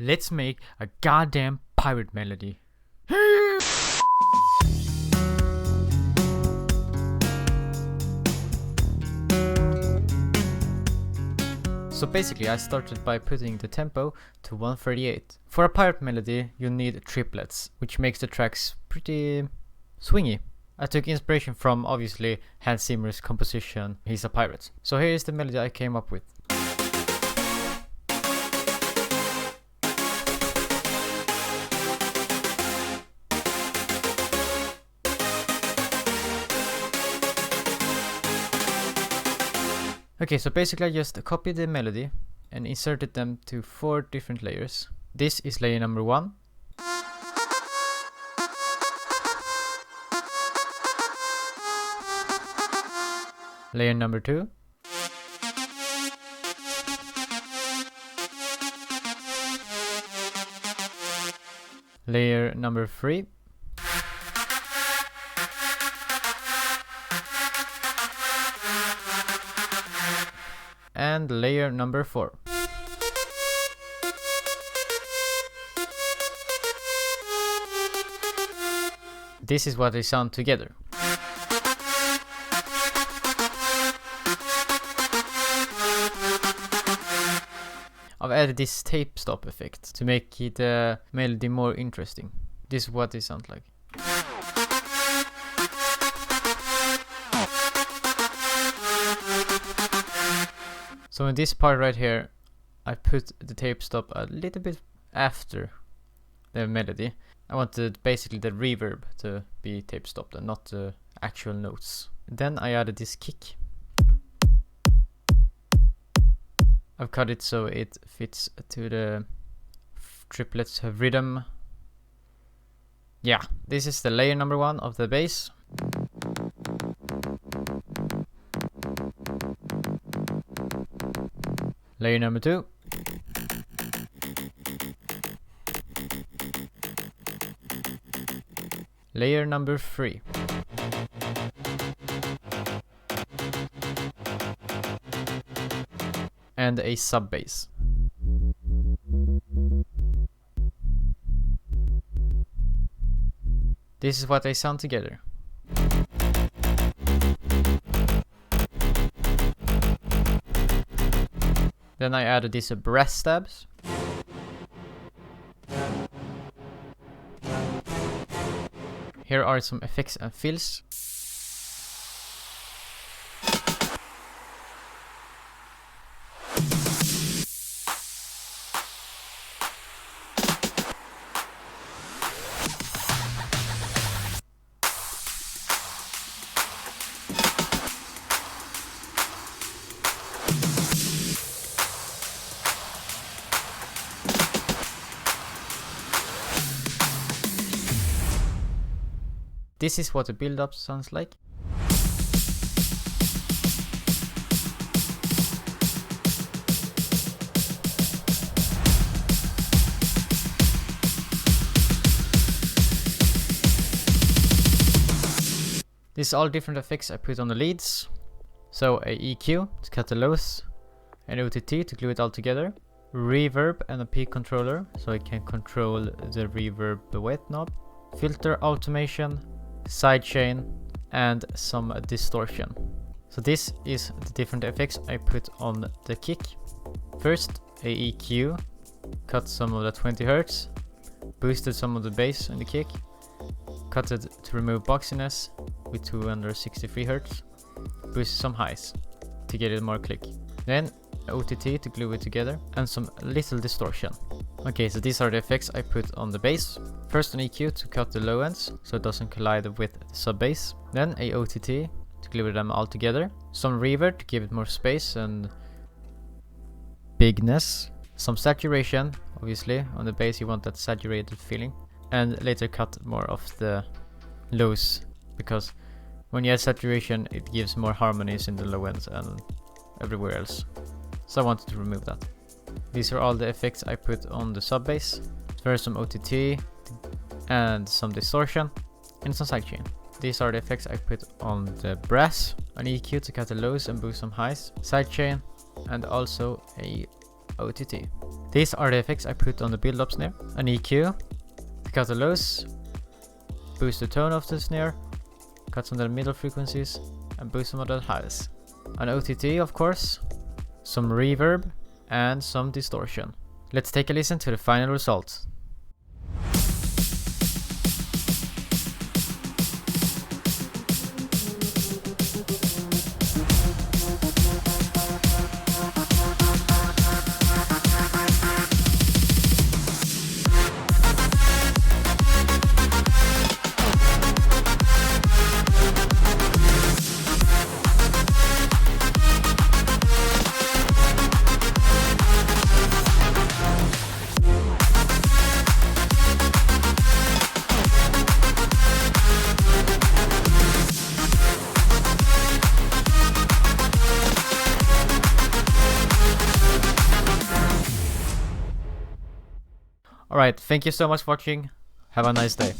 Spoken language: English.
Let's make a goddamn pirate melody. So basically I started by putting the tempo to 138. For a pirate melody you need triplets, which makes the tracks pretty swingy. I took inspiration from obviously Hans Zimmer's composition He's a Pirate. So here is the melody I came up with. Okay, so basically I just copied the melody and inserted them to 4 different layers. This is layer number 1. Layer number 2. Layer number 3. And layer number 4. This is what they sound together. I've added this tape stop effect to make the melody more interesting. This is what they sound like. So in this part right here, I put the tape stop a little bit after the melody. I wanted basically the reverb to be tape stopped and not the actual notes. Then I added this kick. I've cut it so it fits to the triplets rhythm. Yeah, this is the layer number 1 of the bass. Layer number 2. Layer number 3. And a sub bass. This is what they sound together. Then I added these brass stabs. Here are some effects and fills. This is what the build-up sounds like. This is all different effects I put on the leads. So a EQ to cut the lows, an OTT to glue it all together, reverb and a peak controller so I can control the reverb wet knob, filter automation, sidechain and some distortion. So this is the different effects I put on the kick. First a EQ, cut some of the 20 Hz, boosted some of the bass in the kick, cut it to remove boxiness with 263 Hz, boosted some highs to get it more click. Then OTT to glue it together and some little distortion. Okay, so these are the effects I put on the bass. First an EQ to cut the low ends so it doesn't collide with the sub bass. Then a OTT to glue them all together. Some reverb to give it more space and bigness. Some saturation, obviously on the bass you want that saturated feeling. And later cut more of the lows because when you add saturation it gives more harmonies in the low ends and everywhere else. So I wanted to remove that. These are all the effects I put on the sub bass. First some OTT and some distortion and some sidechain. These are the effects I put on the brass, an EQ to cut the lows and boost some highs, sidechain and also a OTT. These are the effects I put on the build-up snare. An EQ to cut the lows, boost the tone of the snare, cut some of the middle frequencies, and boost some of the highs. An OTT, of course, some reverb, and some distortion. Let's take a listen to the final result. Alright, thank you so much for watching. Have a nice day.